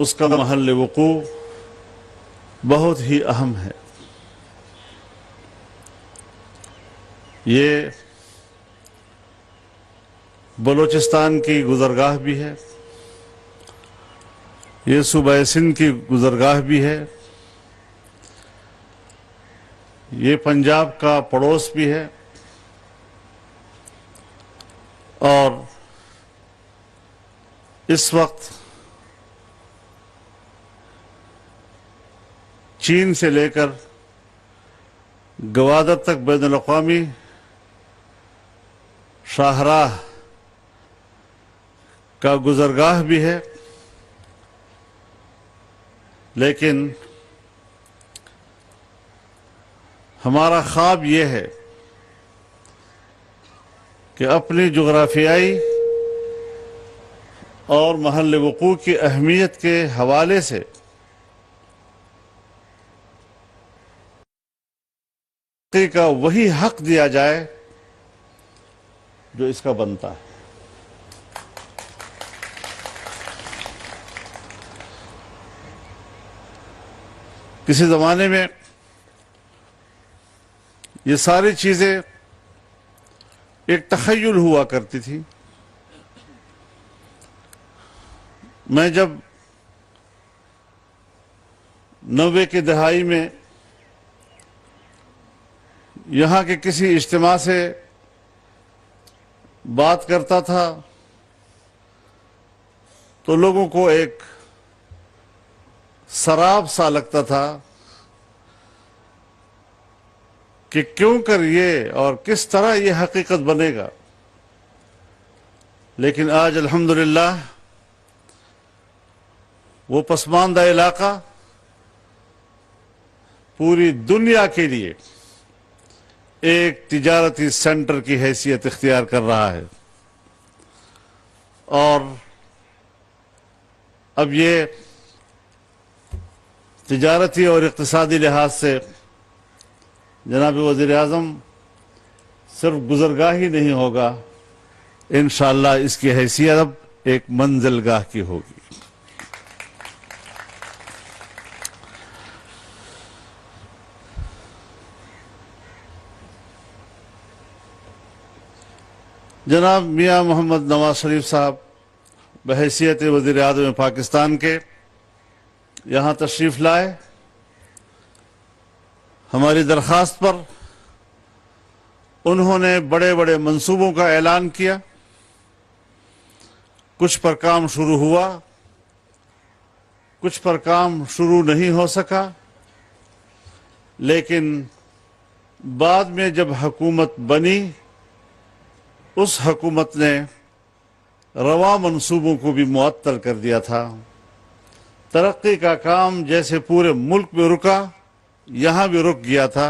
اس کا محل وقوع بہت ہی اہم ہے۔ یہ بلوچستان کی گزرگاہ بھی ہے، یہ صوبہ سندھ کی گزرگاہ بھی ہے، یہ پنجاب کا پڑوس بھی ہے، اور اس وقت چین سے لے کر گوادر تک بین الاقوامی شاہراہ کا گزرگاہ بھی ہے، لیکن ہمارا خواب یہ ہے کہ اپنی جغرافیائی اور محل وقوع کی اہمیت کے حوالے سے کا وہی حق دیا جائے جو اس کا بنتا ہے۔ کسی زمانے میں یہ ساری چیزیں ایک تخیل ہوا کرتی تھی۔ میں جب 90 کی دہائی میں یہاں کے کسی اجتماع سے بات کرتا تھا تو لوگوں کو ایک سراب سا لگتا تھا کہ کیوں کر یہ اور کس طرح یہ حقیقت بنے گا، لیکن آج الحمدللہ وہ پسماندہ علاقہ پوری دنیا کے لیے ایک تجارتی سینٹر کی حیثیت اختیار کر رہا ہے، اور اب یہ تجارتی اور اقتصادی لحاظ سے جناب وزیر اعظم صرف گزرگاہ ہی نہیں ہوگا، انشاءاللہ اس کی حیثیت اب ایک منزل گاہ کی ہوگی۔ جناب میاں محمد نواز شریف صاحب بحیثیت وزیر اعظم پاکستان کے یہاں تشریف لائے۔ ہماری درخواست پر انہوں نے بڑے بڑے منصوبوں کا اعلان کیا، کچھ پر کام شروع ہوا، کچھ پر کام شروع نہیں ہو سکا، لیکن بعد میں جب حکومت بنی اس حکومت نے رواں منصوبوں کو بھی معطل کر دیا تھا۔ ترقی کا کام جیسے پورے ملک میں رکا، یہاں بھی رک گیا تھا،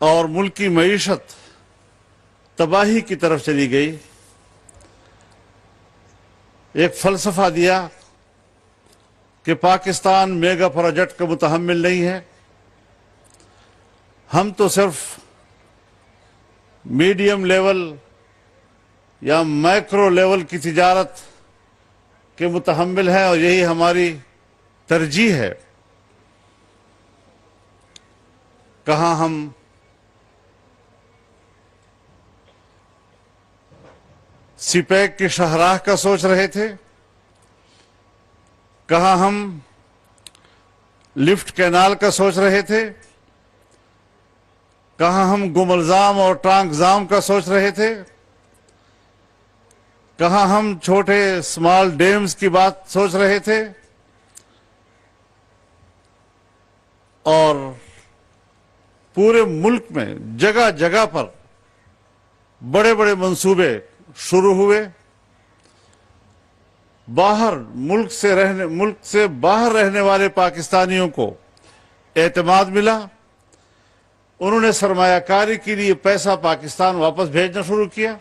اور ملک کی معیشت تباہی کی طرف چلی گئی۔ ایک فلسفہ دیا کہ پاکستان میگا پروجیکٹ کا متحمل نہیں ہے، ہم تو صرف میڈیم لیول یا مائکرو لیول کی تجارت کے متحمل ہیں، اور یہی ہماری ترجیح ہے۔ کہاں ہم سی پیک کی شاہراہ کا سوچ رہے تھے، کہاں ہم لفٹ کینال کا سوچ رہے تھے، کہاں ہم گملزام اور ٹانکزام کا سوچ رہے تھے، کہاں ہم چھوٹے سمال ڈیمز کی بات سوچ رہے تھے، اور پورے ملک میں جگہ جگہ پر بڑے بڑے منصوبے شروع ہوئے۔ ملک سے باہر رہنے والے پاکستانیوں کو اعتماد ملا، انہوں نے سرمایہ کاری کے لیے پیسہ پاکستان واپس بھیجنا شروع کیا،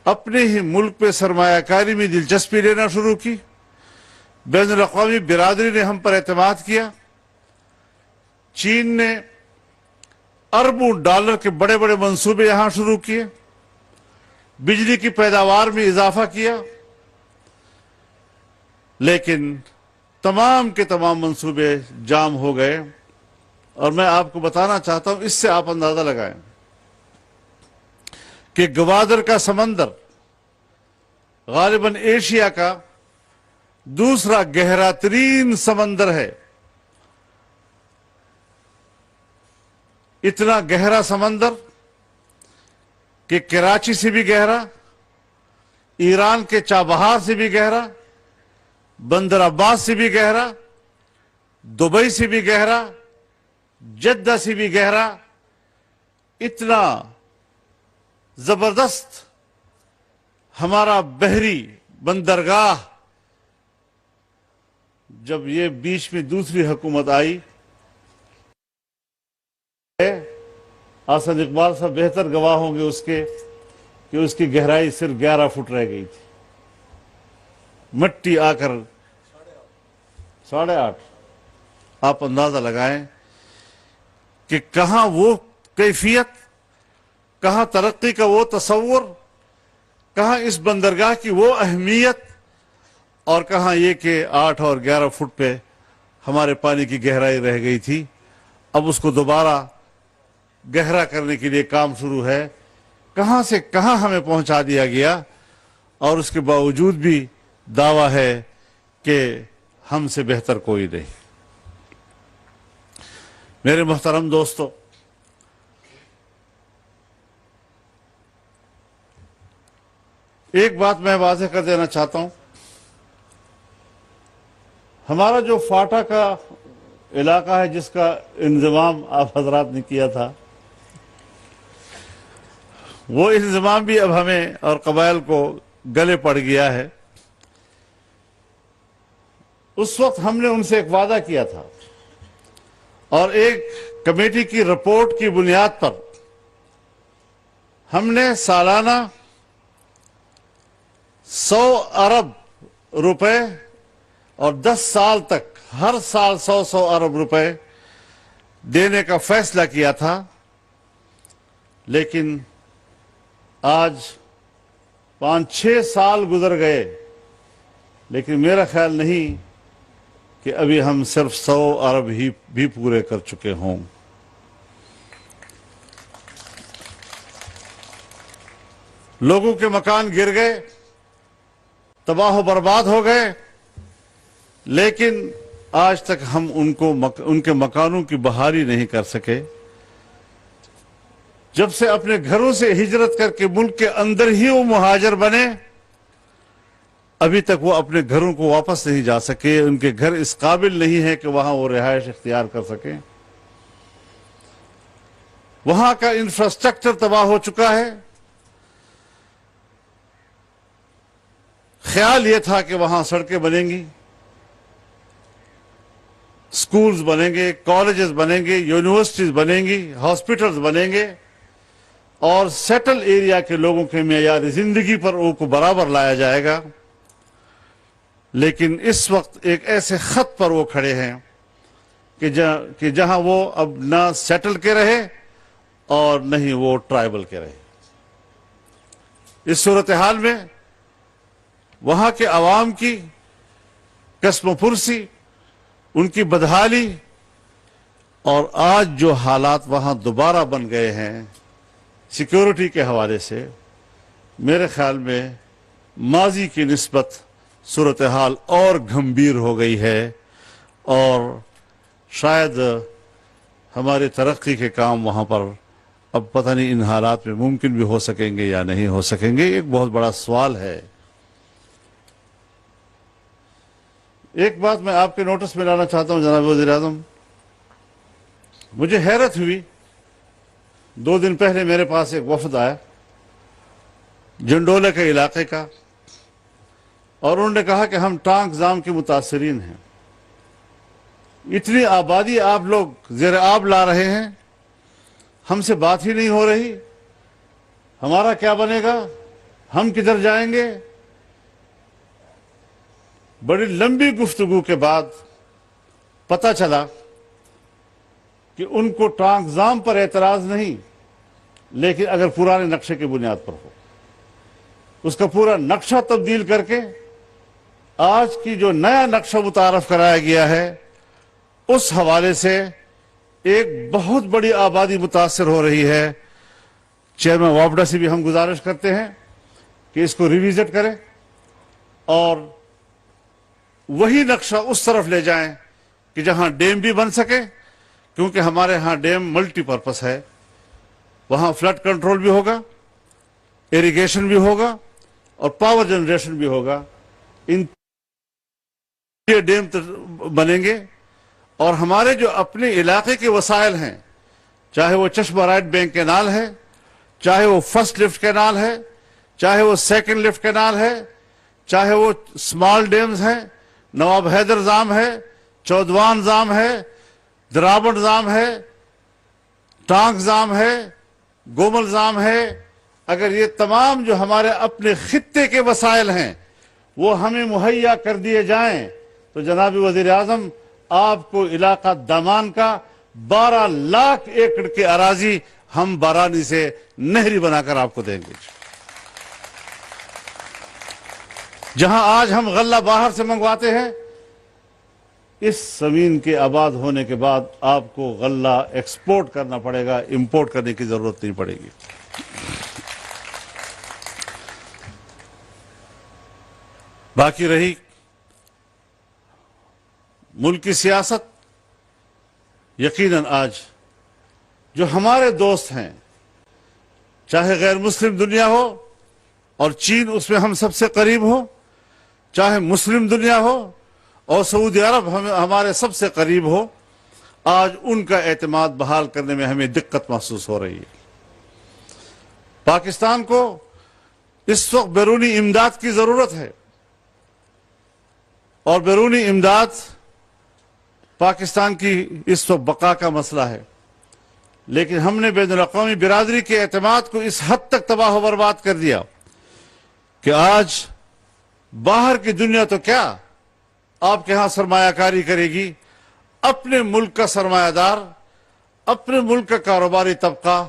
اپنے ہی ملک پہ سرمایہ کاری میں دلچسپی لینا شروع کی، بین الاقوامی برادری نے ہم پر اعتماد کیا، چین نے اربوں ڈالر کے بڑے بڑے منصوبے یہاں شروع کیے، بجلی کی پیداوار میں اضافہ کیا، لیکن تمام کے تمام منصوبے جام ہو گئے. اور میں آپ کو بتانا چاہتا ہوں، اس سے آپ اندازہ لگائیں کہ گوادر کا سمندر غالباً ایشیا کا دوسرا گہرا ترین سمندر ہے. اتنا گہرا سمندر کہ کراچی سے بھی گہرا، ایران کے چابہار سے بھی گہرا، بندر عباس سے بھی گہرا، دبئی سے بھی گہرا، جدہ سے بھی گہرا. اتنا زبردست ہمارا بحری بندرگاہ. جب یہ بیچ میں دوسری حکومت آئی، حسن اقبال صاحب بہتر گواہ ہوں گے اس کے کہ اس کی گہرائی صرف 11 فٹ رہ گئی تھی. مٹی آ کر 8.5. آپ اندازہ لگائیں کہ کہاں وہ کیفیت، کہاں ترقی کا وہ تصور، کہاں اس بندرگاہ کی وہ اہمیت، اور کہاں یہ کہ 8 اور 11 فٹ پہ ہمارے پانی کی گہرائی رہ گئی تھی. اب اس کو دوبارہ گہرا کرنے کے لیے کام شروع ہے. کہاں سے کہاں ہمیں پہنچا دیا گیا، اور اس کے باوجود بھی دعویٰ ہے کہ ہم سے بہتر کوئی نہیں. میرے محترم دوستو، ایک بات میں واضح کر دینا چاہتا ہوں. ہمارا جو فاٹا کا علاقہ ہے، جس کا انضمام آپ حضرات نے کیا تھا، وہ انضمام بھی اب ہمیں اور قبائل کو گلے پڑ گیا ہے. اس وقت ہم نے ان سے ایک وعدہ کیا تھا، اور ایک کمیٹی کی رپورٹ کی بنیاد پر ہم نے سالانہ 100 ارب روپے اور 10 سال تک ہر سال 100 ارب روپے دینے کا فیصلہ کیا تھا. لیکن آج 5-6 سال گزر گئے، لیکن میرا خیال نہیں کہ ابھی ہم صرف 100 ارب ہی بھی پورے کر چکے ہوں. لوگوں کے مکان گر گئے، تباہ و برباد ہو گئے، لیکن آج تک ہم ان کے مکانوں کی بحالی نہیں کر سکے. جب سے اپنے گھروں سے ہجرت کر کے ملک کے اندر ہی وہ مہاجر بنے، ابھی تک وہ اپنے گھروں کو واپس نہیں جا سکے. ان کے گھر اس قابل نہیں ہے کہ وہاں وہ رہائش اختیار کر سکیں. وہاں کا انفراسٹرکچر تباہ ہو چکا ہے. خیال یہ تھا کہ وہاں سڑکیں بنیں گی، سکولز بنیں گے، کالجز بنیں گے، یونیورسٹیز بنیں گی، ہاسپٹلز بنیں گے، اور سیٹل ایریا کے لوگوں کے معیار زندگی پر ان کو برابر لایا جائے گا. لیکن اس وقت ایک ایسے خط پر وہ کھڑے ہیں کہ جہاں وہ اب نہ سیٹل کے رہے اور نہ ہی وہ ٹرائبل کے رہے. اس صورتحال میں وہاں کے عوام کی قسم و پرسی، ان کی بدحالی، اور آج جو حالات وہاں دوبارہ بن گئے ہیں سیکیورٹی کے حوالے سے، میرے خیال میں ماضی کی نسبت صورتحال اور گھمبیر ہو گئی ہے، اور شاید ہماری ترقی کے کام وہاں پر اب پتہ نہیں ان حالات میں ممکن بھی ہو سکیں گے یا نہیں ہو سکیں گے. ایک بہت بڑا سوال ہے. ایک بات میں آپ کے نوٹس میں لانا چاہتا ہوں جناب وزیر اعظم. مجھے حیرت ہوئی، 2 دن پہلے میرے پاس ایک وفد آیا جنڈولہ کے علاقے کا، اور انہوں نے کہا کہ ہم ٹانک زام کے متاثرین ہیں. اتنی آبادی آپ لوگ زیر آب لا رہے ہیں، ہم سے بات ہی نہیں ہو رہی. ہمارا کیا بنے گا؟ ہم کدھر جائیں گے؟ بڑی لمبی گفتگو کے بعد پتہ چلا کہ ان کو ٹانک زام پر اعتراض نہیں، لیکن اگر پرانے نقشے کی بنیاد پر ہو، اس کا پورا نقشہ تبدیل کر کے آج کی جو نیا نقشہ متعارف کرایا گیا ہے اس حوالے سے ایک بہت بڑی آبادی متاثر ہو رہی ہے. چیئرمین وابڈا سے بھی ہم گزارش کرتے ہیں کہ اس کو ریویزٹ کریں اور وہی نقشہ اس طرف لے جائیں کہ جہاں ڈیم بھی بن سکے، کیونکہ ہمارے ہاں ڈیم ملٹی پرپس ہے. وہاں فلڈ کنٹرول بھی ہوگا، ایریگیشن بھی ہوگا اور پاور جنریشن بھی ہوگا. ان ڈیم بنیں گے اور ہمارے جو اپنے علاقے کے وسائل ہیں، چاہے وہ چشمہ رائٹ بینک کینال ہے، چاہے وہ فرسٹ لفٹ کینال ہے، چاہے وہ سیکنڈ لفٹ کینال ہے، چاہے وہ اسمال ڈیمز ہیں، نواب حیدر ضام ہے، چودوان ضام ہے، درابڑ ضام ہے، ٹانک ضام ہے، گومل ضام ہے، اگر یہ تمام جو ہمارے اپنے خطے کے وسائل ہیں وہ ہمیں مہیا کر دیے جائیں تو جناب وزیر اعظم آپ کو علاقہ دامان کا 12 لاکھ ایکڑ کے اراضی ہم بارانی سے نہری بنا کر آپ کو دیں گے. جہاں آج ہم غلہ باہر سے منگواتے ہیں، اس زمین کے آباد ہونے کے بعد آپ کو غلہ ایکسپورٹ کرنا پڑے گا، امپورٹ کرنے کی ضرورت نہیں پڑے گی. باقی رہی ملک کی سیاست، یقیناً آج جو ہمارے دوست ہیں، چاہے غیر مسلم دنیا ہو اور چین اس میں ہم سب سے قریب ہو، چاہے مسلم دنیا ہو اور سعودی عرب ہمارے سب سے قریب ہو، آج ان کا اعتماد بحال کرنے میں ہمیں دقت محسوس ہو رہی ہے. پاکستان کو اس وقت بیرونی امداد کی ضرورت ہے اور بیرونی امداد پاکستان کی اس وقت بقا کا مسئلہ ہے، لیکن ہم نے بین الاقوامی برادری کے اعتماد کو اس حد تک تباہ و برباد کر دیا کہ آج باہر کی دنیا تو کیا آپ کے ہاں سرمایہ کاری کرے گی، اپنے ملک کا سرمایہ دار، اپنے ملک کا کاروباری طبقہ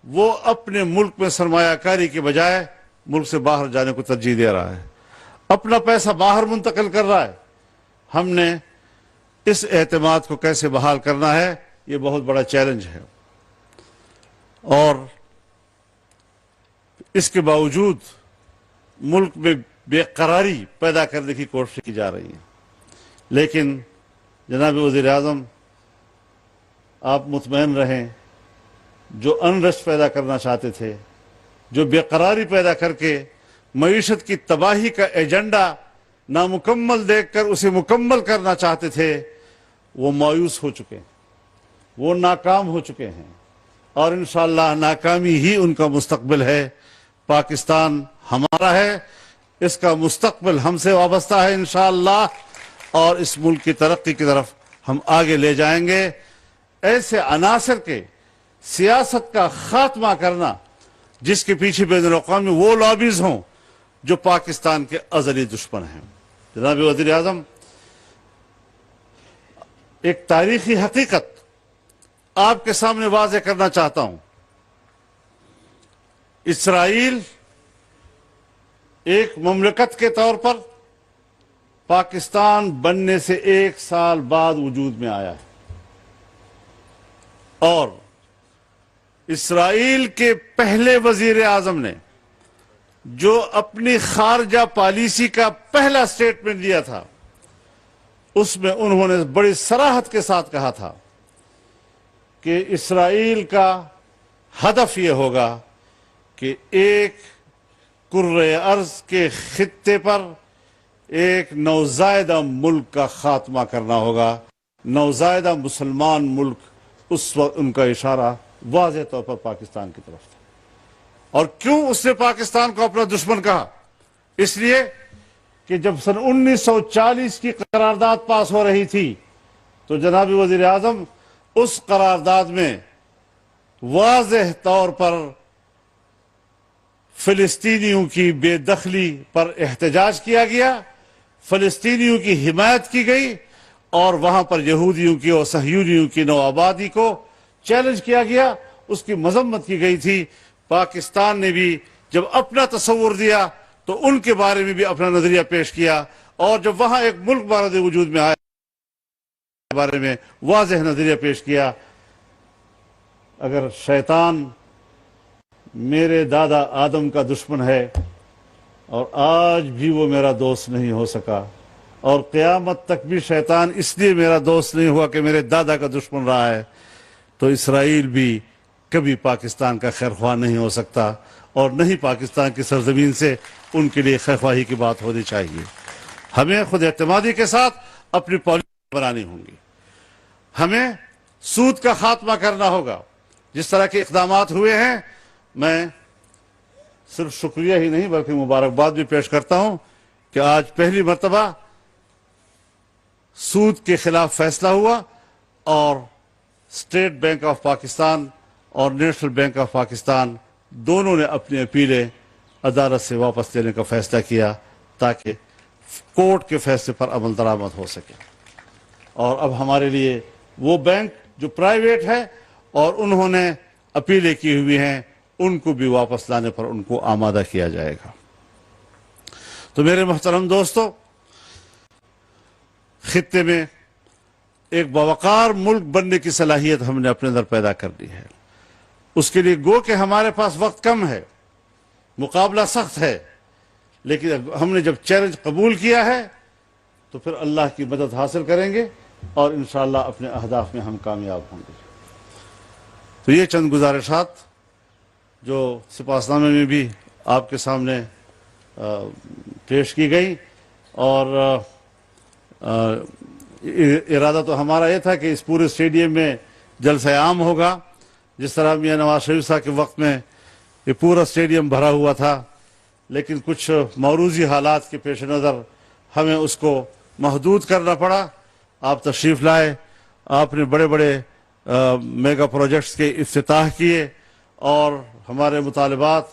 وہ اپنے ملک میں سرمایہ کاری کے بجائے ملک سے باہر جانے کو ترجیح دے رہا ہے، اپنا پیسہ باہر منتقل کر رہا ہے. ہم نے اس اعتماد کو کیسے بحال کرنا ہے، یہ بہت بڑا چیلنج ہے. اور اس کے باوجود ملک میں بے قراری پیدا کرنے کی کوشش کی جا رہی ہے. لیکن جناب وزیر اعظم آپ مطمئن رہیں، جو انرسٹ پیدا کرنا چاہتے تھے، جو بے قراری پیدا کر کے معیشت کی تباہی کا ایجنڈا نامکمل دیکھ کر اسے مکمل کرنا چاہتے تھے، وہ مایوس ہو چکے ہیں، وہ ناکام ہو چکے ہیں اور انشاءاللہ ناکامی ہی ان کا مستقبل ہے. پاکستان ہمارا ہے، اس کا مستقبل ہم سے وابستہ ہے انشاءاللہ، اور اس ملک کی ترقی کی طرف ہم آگے لے جائیں گے. ایسے عناصر کے سیاست کا خاتمہ کرنا جس کے پیچھے بین الاقوامی وہ لابیز ہوں جو پاکستان کے ازلی دشمن ہیں. جناب وزیر اعظم، ایک تاریخی حقیقت آپ کے سامنے واضح کرنا چاہتا ہوں. اسرائیل ایک مملکت کے طور پر پاکستان بننے سے 1 سال بعد وجود میں آیا ہے، اور اسرائیل کے پہلے وزیر اعظم نے جو اپنی خارجہ پالیسی کا پہلا سٹیٹمنٹ دیا تھا، اس میں انہوں نے بڑی صراحت کے ساتھ کہا تھا کہ اسرائیل کا ہدف یہ ہوگا کہ ایک کرۂ ارض کے خطے پر ایک نوزائیدہ ملک کا خاتمہ کرنا ہوگا. نوزائیدہ مسلمان ملک، اس وقت ان کا اشارہ واضح طور پر پاکستان کی طرف تھا. اور کیوں اس نے پاکستان کو اپنا دشمن کہا؟ اس لیے کہ جب سن 1940 کی قرارداد پاس ہو رہی تھی تو جناب وزیر اعظم اس قرارداد میں واضح طور پر فلسطینیوں کی بے دخلی پر احتجاج کیا گیا، فلسطینیوں کی حمایت کی گئی، اور وہاں پر یہودیوں کی اور صہیونیوں کی نو آبادی کو چیلنج کیا گیا، اس کی مذمت کی گئی تھی. پاکستان نے بھی جب اپنا تصور دیا تو ان کے بارے میں بھی اپنا نظریہ پیش کیا اور جب وہاں ایک ملک بارد وجود میں آیا کے بارے میں واضح نظریہ پیش کیا، اگر شیطان میرے دادا آدم کا دشمن ہے اور آج بھی وہ میرا دوست نہیں ہو سکا، اور قیامت تک بھی شیطان اس لیے میرا دوست نہیں ہوا کہ میرے دادا کا دشمن رہا ہے، تو اسرائیل بھی کبھی پاکستان کا خیرخواہ نہیں ہو سکتا، اور نہ ہی پاکستان کی سرزمین سے ان کے لیے خیرخواہی کی بات ہونی چاہیے۔ ہمیں خود اعتمادی کے ساتھ اپنی پالیسی بنانی ہوں گی، ہمیں سود کا خاتمہ کرنا ہوگا۔ جس طرح کے اقدامات ہوئے ہیں، میں صرف شکریہ ہی نہیں بلکہ مبارکباد بھی پیش کرتا ہوں کہ آج پہلی مرتبہ سود کے خلاف فیصلہ ہوا اور اسٹیٹ بینک آف پاکستان اور نیشنل بینک آف پاکستان دونوں نے اپنی اپیلیں عدالت سے واپس لینے کا فیصلہ کیا تاکہ کورٹ کے فیصلے پر عمل درآمد ہو سکے۔ اور اب ہمارے لیے وہ بینک جو پرائیویٹ ہے اور انہوں نے اپیلیں کی ہوئی ہیں، ان کو بھی واپس لانے پر ان کو آمادہ کیا جائے گا۔ تو میرے محترم دوستو، خطے میں ایک باوقار ملک بننے کی صلاحیت ہم نے اپنے اندر پیدا کر دی ہے۔ اس کے لیے گو کہ ہمارے پاس وقت کم ہے، مقابلہ سخت ہے، لیکن ہم نے جب چیلنج قبول کیا ہے تو پھر اللہ کی مدد حاصل کریں گے اور انشاءاللہ اپنے اہداف میں ہم کامیاب ہوں گے۔ تو یہ چند گزارشات جو سپاسنامے میں بھی آپ کے سامنے پیش کی گئی، اور ارادہ تو ہمارا یہ تھا کہ اس پورے اسٹیڈیم میں جلسہ عام ہوگا۔ جس طرح میاں نواز شریف صاحب کے وقت میں یہ پورا اسٹیڈیم بھرا ہوا تھا، لیکن کچھ موروثی حالات کے پیش نظر ہمیں اس کو محدود کرنا پڑا۔ آپ تشریف لائے، آپ نے بڑے بڑے میگا پروجیکٹس کے افتتاح کیے، اور ہمارے مطالبات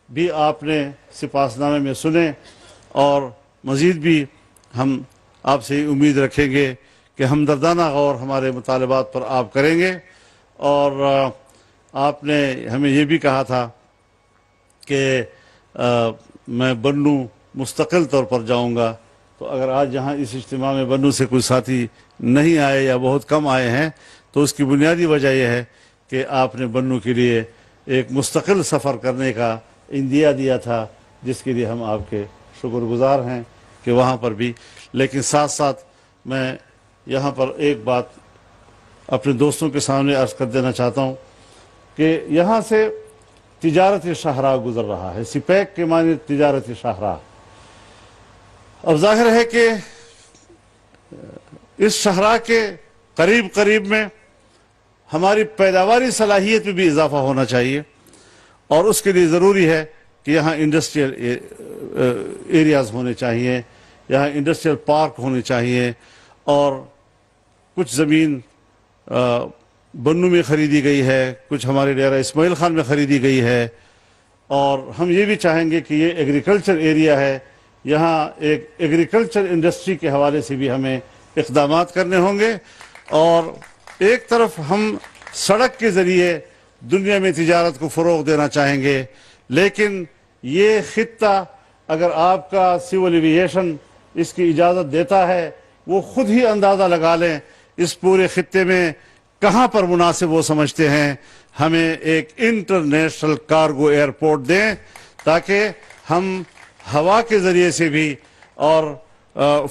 بھی آپ نے سپاسنامے میں سنے، اور مزید بھی ہم آپ سے امید رکھیں گے کہ ہمدردانہ غور ہمارے مطالبات پر آپ کریں گے۔ اور آپ نے ہمیں یہ بھی کہا تھا کہ میں بنوں مستقل طور پر جاؤں گا، تو اگر آج یہاں اس اجتماع میں بنوں سے کوئی ساتھی نہیں آئے یا بہت کم آئے ہیں تو اس کی بنیادی وجہ یہ ہے کہ آپ نے بنوں کے لیے ایک مستقل سفر کرنے کا عندیہ دیا تھا، جس کے لیے ہم آپ کے شکر گزار ہیں کہ وہاں پر بھی۔ لیکن ساتھ ساتھ میں یہاں پر ایک بات اپنے دوستوں کے سامنے عرض کر دینا چاہتا ہوں کہ یہاں سے تجارتی شاہراہ گزر رہا ہے، سپیک کے معنی تجارتی شاہراہ۔ اب ظاہر ہے کہ اس شاہراہ کے قریب قریب میں ہماری پیداواری صلاحیت میں بھی اضافہ ہونا چاہیے، اور اس کے لیے ضروری ہے کہ یہاں انڈسٹریل ایریاز ہونے چاہیے، یہاں انڈسٹریل پارک ہونے چاہیے، اور کچھ زمین بنوں میں خریدی گئی ہے، کچھ ہمارے ڈیرہ اسماعیل خان میں خریدی گئی ہے، اور ہم یہ بھی چاہیں گے کہ یہ ایگریکلچر ایریا ہے، یہاں ایک ایگریکلچر انڈسٹری کے حوالے سے بھی ہمیں اقدامات کرنے ہوں گے۔ اور ایک طرف ہم سڑک کے ذریعے دنیا میں تجارت کو فروغ دینا چاہیں گے، لیکن یہ خطہ اگر آپ کا سول ایوییشن اس کی اجازت دیتا ہے، وہ خود ہی اندازہ لگا لیں اس پورے خطے میں کہاں پر مناسب وہ سمجھتے ہیں ہمیں ایک انٹرنیشنل کارگو ایئرپورٹ دیں، تاکہ ہم ہوا کے ذریعے سے بھی اور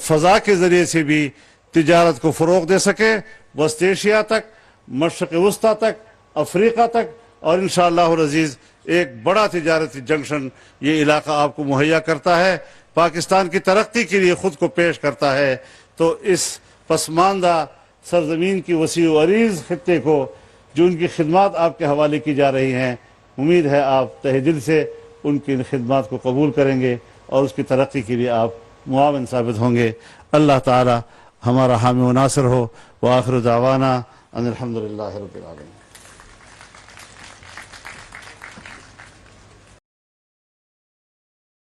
فضا کے ذریعے سے بھی تجارت کو فروغ دے سکیں، وسط ایشیا تک، مشرق وسطیٰ تک، افریقہ تک، اور انشاءاللہ العزیز ایک بڑا تجارتی جنکشن یہ علاقہ آپ کو مہیا کرتا ہے، پاکستان کی ترقی کے لیے خود کو پیش کرتا ہے۔ تو اس پسماندہ سرزمین کی وسیع و عریض خطے کو جو ان کی خدمات آپ کے حوالے کی جا رہی ہیں، امید ہے آپ تہ دل سے ان کی خدمات کو قبول کریں گے اور اس کی ترقی کے لیے آپ معاون ثابت ہوں گے۔ اللہ تعالی ہمارا حامی و ناصر ہو۔ وآخر دعوانا ان الحمدللہ رب العالمین۔